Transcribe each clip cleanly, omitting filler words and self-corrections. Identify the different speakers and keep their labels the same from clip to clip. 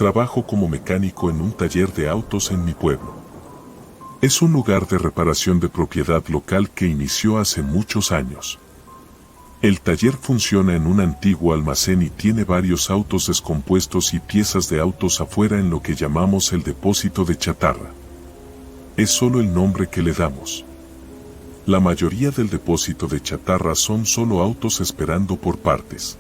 Speaker 1: Trabajo como mecánico en un taller de autos en mi pueblo. Es un lugar de reparación de propiedad local que inició hace muchos años. El taller funciona en un antiguo almacén y tiene varios autos descompuestos y piezas de autos afuera en lo que llamamos el depósito de chatarra. Es solo el nombre que le damos. La mayoría del depósito de chatarra son solo autos esperando por partes.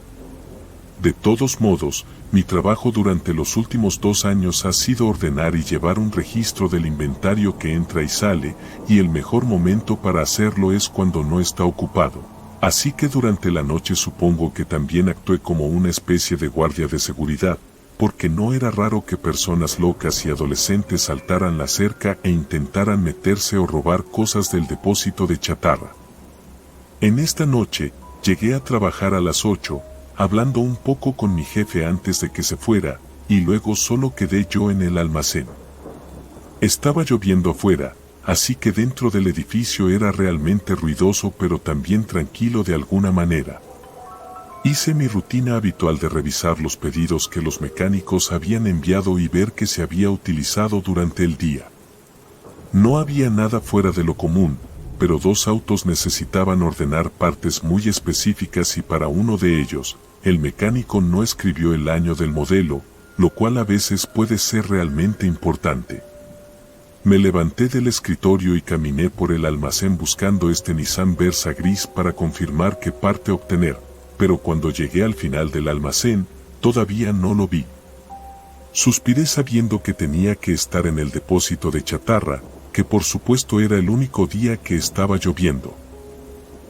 Speaker 1: De todos modos, mi trabajo durante los últimos 2 años ha sido ordenar y llevar un registro del inventario que entra y sale, y el mejor momento para hacerlo es cuando no está ocupado. Así que durante la noche supongo que también actué como una especie de guardia de seguridad, porque no era raro que personas locas y adolescentes saltaran la cerca e intentaran meterse o robar cosas del depósito de chatarra. En esta noche, llegué a trabajar a las 8, hablando un poco con mi jefe antes de que se fuera, y luego solo quedé yo en el almacén. Estaba lloviendo afuera, así que dentro del edificio era realmente ruidoso pero también tranquilo de alguna manera. Hice mi rutina habitual de revisar los pedidos que los mecánicos habían enviado y ver qué se había utilizado durante el día. No había nada fuera de lo común, pero 2 autos necesitaban ordenar partes muy específicas y para uno de ellos, el mecánico no escribió el año del modelo, lo cual a veces puede ser realmente importante. Me levanté del escritorio y caminé por el almacén buscando este Nissan Versa gris para confirmar qué parte obtener, pero cuando llegué al final del almacén, todavía no lo vi. Suspiré sabiendo que tenía que estar en el depósito de chatarra, que por supuesto era el único día que estaba lloviendo.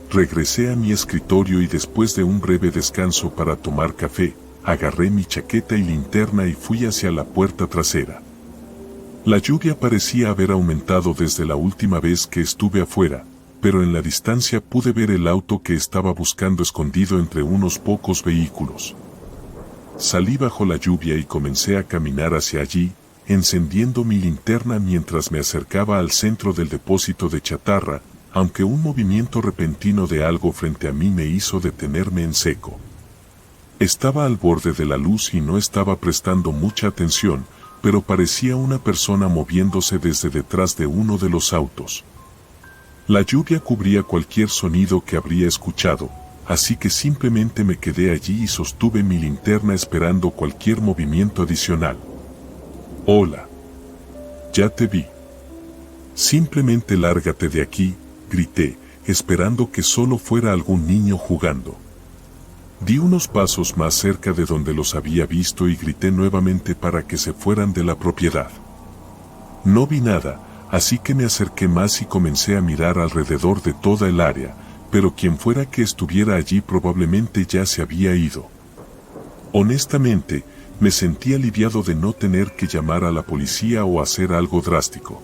Speaker 1: Regresé a mi escritorio y después de un breve descanso para tomar café, agarré mi chaqueta y linterna y fui hacia la puerta trasera. La lluvia parecía haber aumentado desde la última vez que estuve afuera, pero en la distancia pude ver el auto que estaba buscando escondido entre unos pocos vehículos. Salí bajo la lluvia y comencé a caminar hacia allí, encendiendo mi linterna mientras me acercaba al centro del depósito de chatarra, aunque un movimiento repentino de algo frente a mí me hizo detenerme en seco. Estaba al borde de la luz y no estaba prestando mucha atención, pero parecía una persona moviéndose desde detrás de uno de los autos. La lluvia cubría cualquier sonido que habría escuchado, así que simplemente me quedé allí y sostuve mi linterna esperando cualquier movimiento adicional. «Hola. Ya te vi. Simplemente lárgate de aquí», grité, esperando que solo fuera algún niño jugando. Di unos pasos más cerca de donde los había visto y grité nuevamente para que se fueran de la propiedad. No vi nada, así que me acerqué más y comencé a mirar alrededor de toda el área, pero quien fuera que estuviera allí probablemente ya se había ido. Honestamente, me sentí aliviado de no tener que llamar a la policía o hacer algo drástico.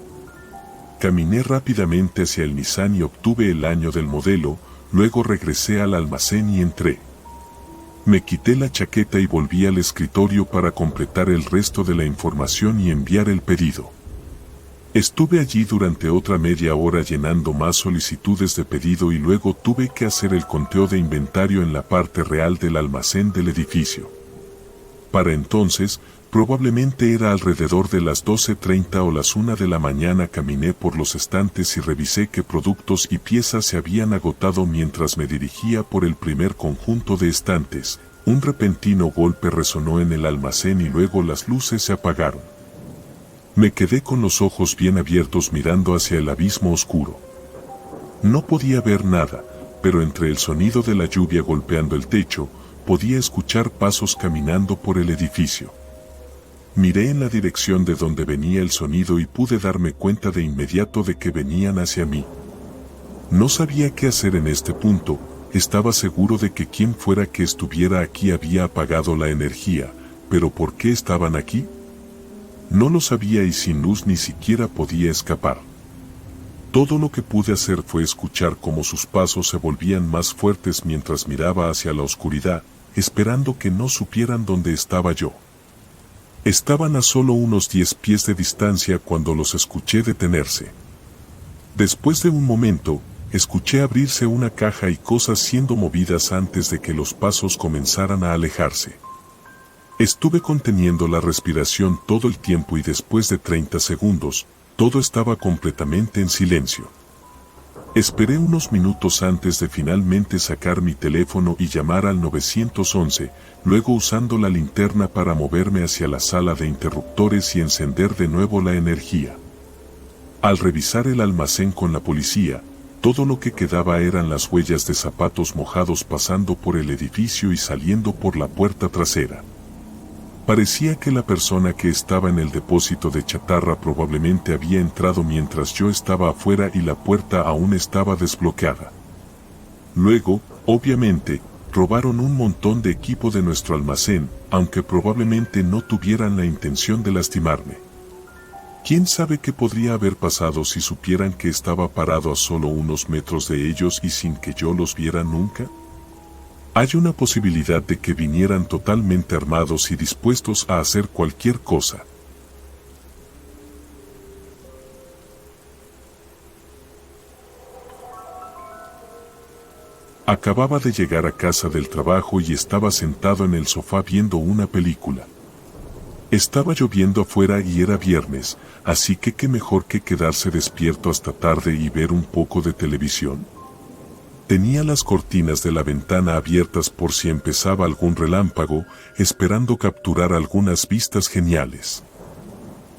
Speaker 1: Caminé rápidamente hacia el Nissan y obtuve el año del modelo, luego regresé al almacén y entré. Me quité la chaqueta y volví al escritorio para completar el resto de la información y enviar el pedido. Estuve allí durante otra media hora llenando más solicitudes de pedido y luego tuve que hacer el conteo de inventario en la parte real del almacén del edificio. Para entonces, probablemente era alrededor de las 12:30 o las 1 de la mañana. Caminé por los estantes y revisé qué productos y piezas se habían agotado mientras me dirigía por el primer conjunto de estantes. Un repentino golpe resonó en el almacén y luego las luces se apagaron. Me quedé con los ojos bien abiertos mirando hacia el abismo oscuro. No podía ver nada, pero entre el sonido de la lluvia golpeando el techo, podía escuchar pasos caminando por el edificio. Miré en la dirección de donde venía el sonido y pude darme cuenta de inmediato de que venían hacia mí. No sabía qué hacer en este punto, estaba seguro de que quien fuera que estuviera aquí había apagado la energía, pero ¿por qué estaban aquí? No lo sabía y sin luz ni siquiera podía escapar. Todo lo que pude hacer fue escuchar cómo sus pasos se volvían más fuertes mientras miraba hacia la oscuridad, esperando que no supieran dónde estaba yo. Estaban a solo unos 10 pies de distancia cuando los escuché detenerse. Después de un momento, escuché abrirse una caja y cosas siendo movidas antes de que los pasos comenzaran a alejarse. Estuve conteniendo la respiración todo el tiempo y después de 30 segundos, todo estaba completamente en silencio. Esperé unos minutos antes de finalmente sacar mi teléfono y llamar al 911, luego usando la linterna para moverme hacia la sala de interruptores y encender de nuevo la energía. Al revisar el almacén con la policía, todo lo que quedaba eran las huellas de zapatos mojados pasando por el edificio y saliendo por la puerta trasera. Parecía que la persona que estaba en el depósito de chatarra probablemente había entrado mientras yo estaba afuera y la puerta aún estaba desbloqueada. Luego, obviamente, robaron un montón de equipo de nuestro almacén, aunque probablemente no tuvieran la intención de lastimarme. ¿Quién sabe qué podría haber pasado si supieran que estaba parado a solo unos metros de ellos y sin que yo los viera nunca? Hay una posibilidad de que vinieran totalmente armados y dispuestos a hacer cualquier cosa. Acababa de llegar a casa del trabajo y estaba sentado en el sofá viendo una película. Estaba lloviendo afuera y era viernes, así que qué mejor que quedarse despierto hasta tarde y ver un poco de televisión. Tenía las cortinas de la ventana abiertas por si empezaba algún relámpago, esperando capturar algunas vistas geniales.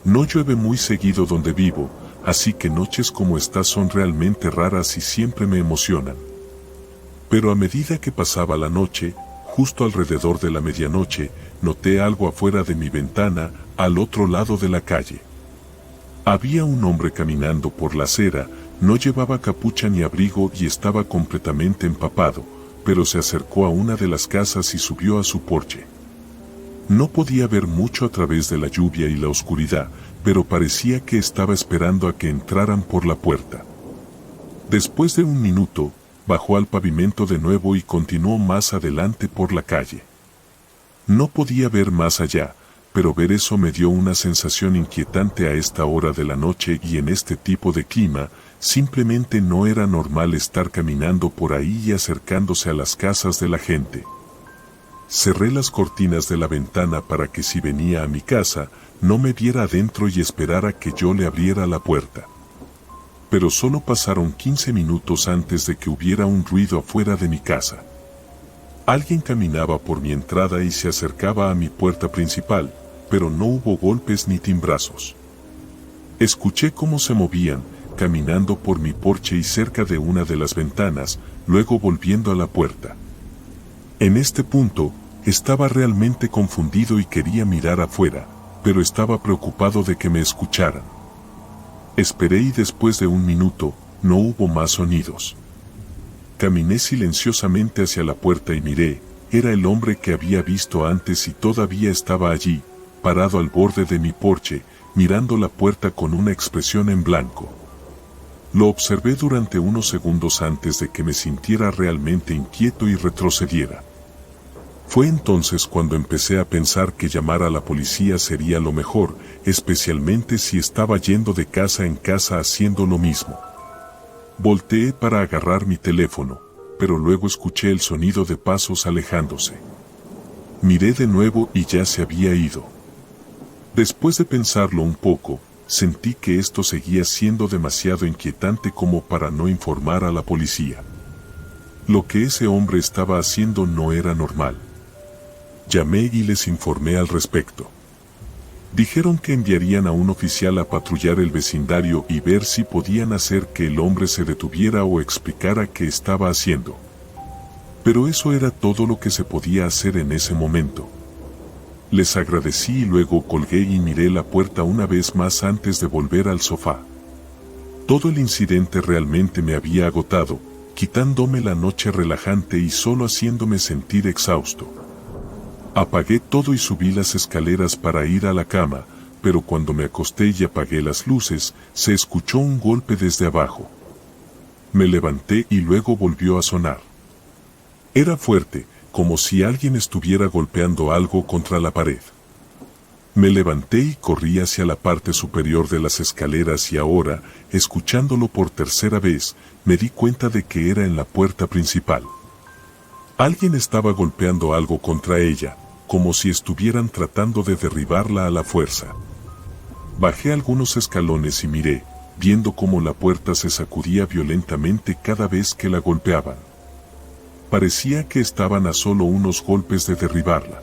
Speaker 1: No llueve muy seguido donde vivo, así que noches como esta son realmente raras y siempre me emocionan. Pero a medida que pasaba la noche, justo alrededor de la medianoche, noté algo afuera de mi ventana, al otro lado de la calle. Había un hombre caminando por la acera. No llevaba capucha ni abrigo y estaba completamente empapado, pero se acercó a una de las casas y subió a su porche. No podía ver mucho a través de la lluvia y la oscuridad, pero parecía que estaba esperando a que entraran por la puerta. Después de un minuto, bajó al pavimento de nuevo y continuó más adelante por la calle. No podía ver más allá, pero ver eso me dio una sensación inquietante a esta hora de la noche y en este tipo de clima. Simplemente no era normal estar caminando por ahí y acercándose a las casas de la gente. Cerré las cortinas de la ventana para que si venía a mi casa, no me viera adentro y esperara que yo le abriera la puerta. Pero solo pasaron 15 minutos antes de que hubiera un ruido afuera de mi casa. Alguien caminaba por mi entrada y se acercaba a mi puerta principal, pero no hubo golpes ni timbrazos. Escuché cómo se movían, caminando por mi porche y cerca de una de las ventanas, luego volviendo a la puerta. En este punto, estaba realmente confundido y quería mirar afuera, pero estaba preocupado de que me escucharan. Esperé y después de un minuto, no hubo más sonidos. Caminé silenciosamente hacia la puerta y miré, era el hombre que había visto antes y todavía estaba allí, parado al borde de mi porche, mirando la puerta con una expresión en blanco. Lo observé durante unos segundos antes de que me sintiera realmente inquieto y retrocediera. Fue entonces cuando empecé a pensar que llamar a la policía sería lo mejor, especialmente si estaba yendo de casa en casa haciendo lo mismo. Volteé para agarrar mi teléfono, pero luego escuché el sonido de pasos alejándose. Miré de nuevo y ya se había ido. Después de pensarlo un poco, sentí que esto seguía siendo demasiado inquietante como para no informar a la policía. Lo que ese hombre estaba haciendo no era normal. Llamé y les informé al respecto. Dijeron que enviarían a un oficial a patrullar el vecindario y ver si podían hacer que el hombre se detuviera o explicara qué estaba haciendo. Pero eso era todo lo que se podía hacer en ese momento. Les agradecí y luego colgué y miré la puerta una vez más antes de volver al sofá. Todo el incidente realmente me había agotado, quitándome la noche relajante y solo haciéndome sentir exhausto. Apagué todo y subí las escaleras para ir a la cama, pero cuando me acosté y apagué las luces, se escuchó un golpe desde abajo. Me levanté y luego volvió a sonar. Era fuerte, como si alguien estuviera golpeando algo contra la pared. Me levanté y corrí hacia la parte superior de las escaleras y ahora, escuchándolo por tercera vez, me di cuenta de que era en la puerta principal. Alguien estaba golpeando algo contra ella, como si estuvieran tratando de derribarla a la fuerza. Bajé algunos escalones y miré, viendo cómo la puerta se sacudía violentamente cada vez que la golpeaban. Parecía que estaban a solo unos golpes de derribarla.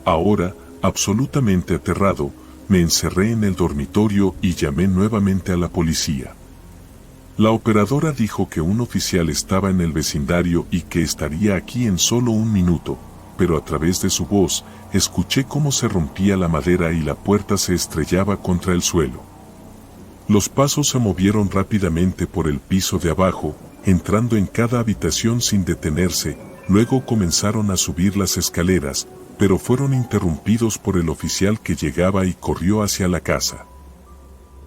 Speaker 1: Ahora, absolutamente aterrado, me encerré en el dormitorio y llamé nuevamente a la policía. La operadora dijo que un oficial estaba en el vecindario y que estaría aquí en solo un minuto, pero a través de su voz, escuché cómo se rompía la madera y la puerta se estrellaba contra el suelo. Los pasos se movieron rápidamente por el piso de abajo, entrando en cada habitación sin detenerse, luego comenzaron a subir las escaleras, pero fueron interrumpidos por el oficial que llegaba y corrió hacia la casa.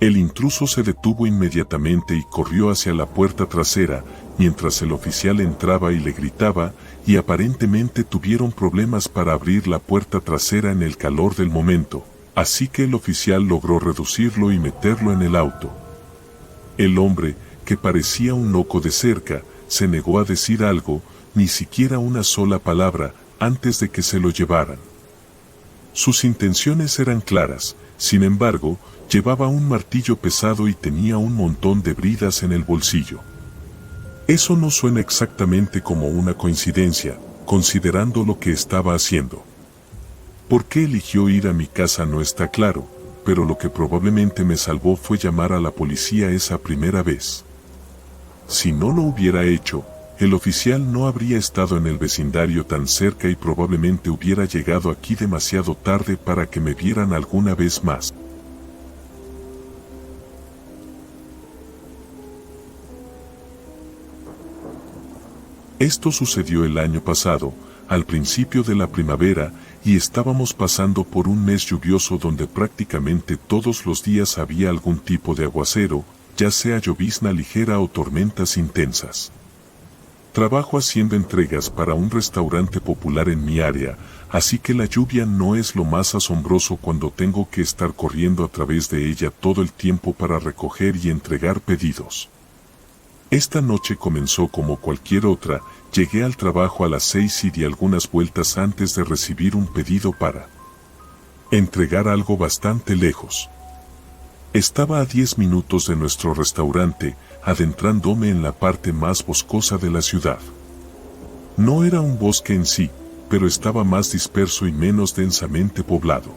Speaker 1: El intruso se detuvo inmediatamente y corrió hacia la puerta trasera, mientras el oficial entraba y le gritaba, y aparentemente tuvieron problemas para abrir la puerta trasera en el calor del momento, así que el oficial logró reducirlo y meterlo en el auto. El hombre, que parecía un loco de cerca, se negó a decir algo, ni siquiera una sola palabra, antes de que se lo llevaran. Sus intenciones eran claras, sin embargo, llevaba un martillo pesado y tenía un montón de bridas en el bolsillo. Eso no suena exactamente como una coincidencia, considerando lo que estaba haciendo. ¿Por qué eligió ir a mi casa no está claro, pero lo que probablemente me salvó fue llamar a la policía esa primera vez. Si no lo hubiera hecho, el oficial no habría estado en el vecindario tan cerca y probablemente hubiera llegado aquí demasiado tarde para que me vieran alguna vez más. Esto sucedió el año pasado, al principio de la primavera, y estábamos pasando por un mes lluvioso donde prácticamente todos los días había algún tipo de aguacero, ya sea llovizna ligera o tormentas intensas. Trabajo haciendo entregas para un restaurante popular en mi área, así que la lluvia no es lo más asombroso cuando tengo que estar corriendo a través de ella todo el tiempo para recoger y entregar pedidos. Esta noche comenzó como cualquier otra, llegué al trabajo a las 6 y di algunas vueltas antes de recibir un pedido para entregar algo bastante lejos. Estaba a 10 minutos de nuestro restaurante, adentrándome en la parte más boscosa de la ciudad. No era un bosque en sí, pero estaba más disperso y menos densamente poblado.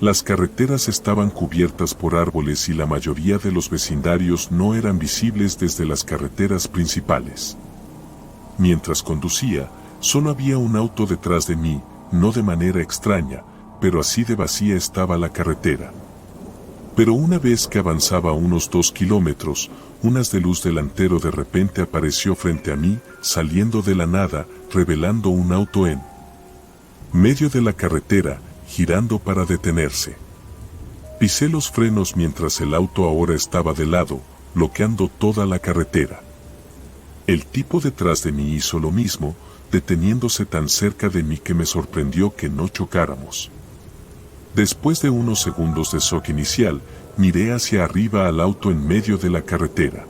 Speaker 1: Las carreteras estaban cubiertas por árboles y la mayoría de los vecindarios no eran visibles desde las carreteras principales. Mientras conducía, solo había un auto detrás de mí, no de manera extraña, pero así de vacía estaba la carretera. Pero una vez que avanzaba unos 2 kilómetros, un haz de luz delantero de repente apareció frente a mí, saliendo de la nada, revelando un auto en medio de la carretera, girando para detenerse. Pisé los frenos mientras el auto ahora estaba de lado, bloqueando toda la carretera. El tipo detrás de mí hizo lo mismo, deteniéndose tan cerca de mí que me sorprendió que no chocáramos. Después de unos segundos de shock inicial, miré hacia arriba al auto en medio de la carretera.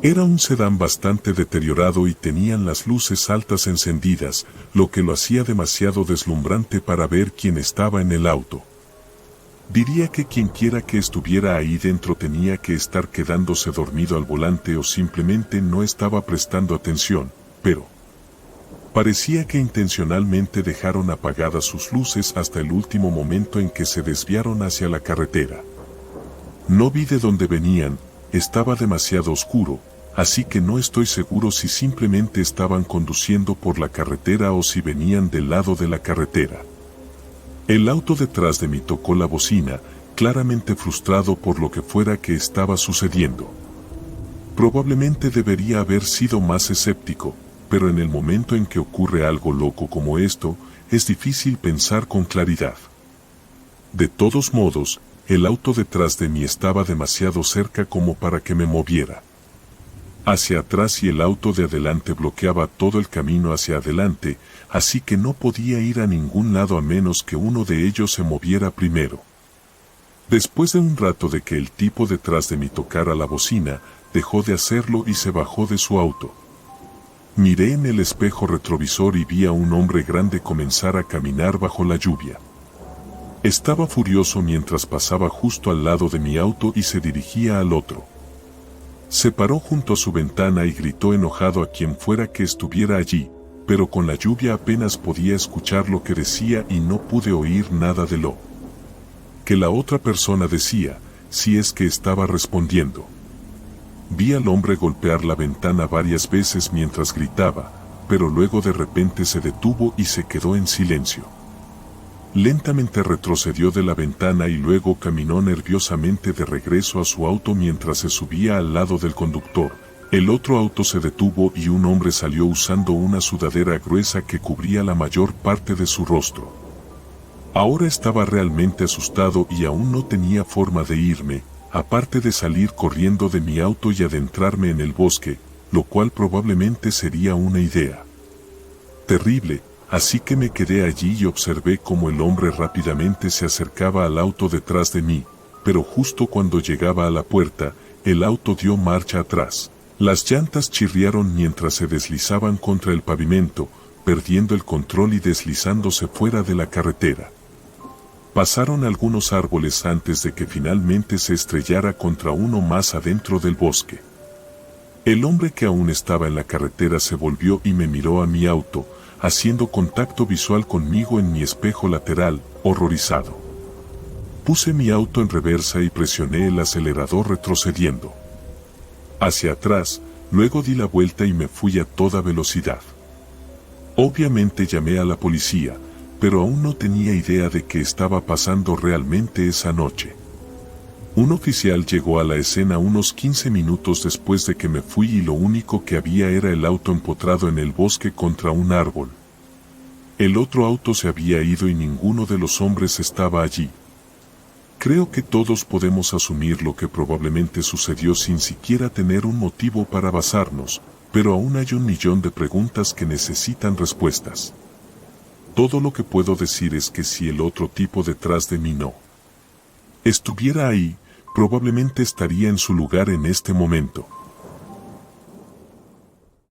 Speaker 1: Era un sedán bastante deteriorado y tenían las luces altas encendidas, lo que lo hacía demasiado deslumbrante para ver quién estaba en el auto. Diría que quienquiera que estuviera ahí dentro tenía que estar quedándose dormido al volante o simplemente no estaba prestando atención, pero parecía que intencionalmente dejaron apagadas sus luces hasta el último momento en que se desviaron hacia la carretera. No vi de dónde venían, estaba demasiado oscuro, así que no estoy seguro si simplemente estaban conduciendo por la carretera o si venían del lado de la carretera. El auto detrás de mí tocó la bocina, claramente frustrado por lo que fuera que estaba sucediendo. Probablemente debería haber sido más escéptico, pero en el momento en que ocurre algo loco como esto, es difícil pensar con claridad. De todos modos, el auto detrás de mí estaba demasiado cerca como para que me moviera hacia atrás y el auto de adelante bloqueaba todo el camino hacia adelante, así que no podía ir a ningún lado a menos que uno de ellos se moviera primero. Después de un rato de que el tipo detrás de mí tocara la bocina, dejó de hacerlo y se bajó de su auto. Miré en el espejo retrovisor y vi a un hombre grande comenzar a caminar bajo la lluvia. Estaba furioso mientras pasaba justo al lado de mi auto y se dirigía al otro. Se paró junto a su ventana y gritó enojado a quien fuera que estuviera allí, pero con la lluvia apenas podía escuchar lo que decía y no pude oír nada de lo que la otra persona decía, si es que estaba respondiendo. Vi al hombre golpear la ventana varias veces mientras gritaba, pero luego de repente se detuvo y se quedó en silencio. Lentamente retrocedió de la ventana y luego caminó nerviosamente de regreso a su auto mientras se subía al lado del conductor. El otro auto se detuvo y un hombre salió usando una sudadera gruesa que cubría la mayor parte de su rostro. Ahora estaba realmente asustado y aún no tenía forma de irme, aparte de salir corriendo de mi auto y adentrarme en el bosque, lo cual probablemente sería una idea terrible. Así que me quedé allí y observé cómo el hombre rápidamente se acercaba al auto detrás de mí, pero justo cuando llegaba a la puerta, el auto dio marcha atrás. Las llantas chirriaron mientras se deslizaban contra el pavimento, perdiendo el control y deslizándose fuera de la carretera. Pasaron algunos árboles antes de que finalmente se estrellara contra uno más adentro del bosque. El hombre que aún estaba en la carretera se volvió y me miró a mi auto, haciendo contacto visual conmigo en mi espejo lateral, horrorizado. Puse mi auto en reversa y presioné el acelerador retrocediendo hacia atrás, luego di la vuelta y me fui a toda velocidad. Obviamente llamé a la policía, pero aún no tenía idea de qué estaba pasando realmente esa noche. Un oficial llegó a la escena unos 15 minutos después de que me fui y lo único que había era el auto empotrado en el bosque contra un árbol. El otro auto se había ido y ninguno de los hombres estaba allí. Creo que todos podemos asumir lo que probablemente sucedió sin siquiera tener un motivo para basarnos, pero aún hay 1.000.000 de preguntas que necesitan respuestas. Todo lo que puedo decir es que si el otro tipo detrás de mí no estuviera ahí, probablemente estaría en su lugar en este momento.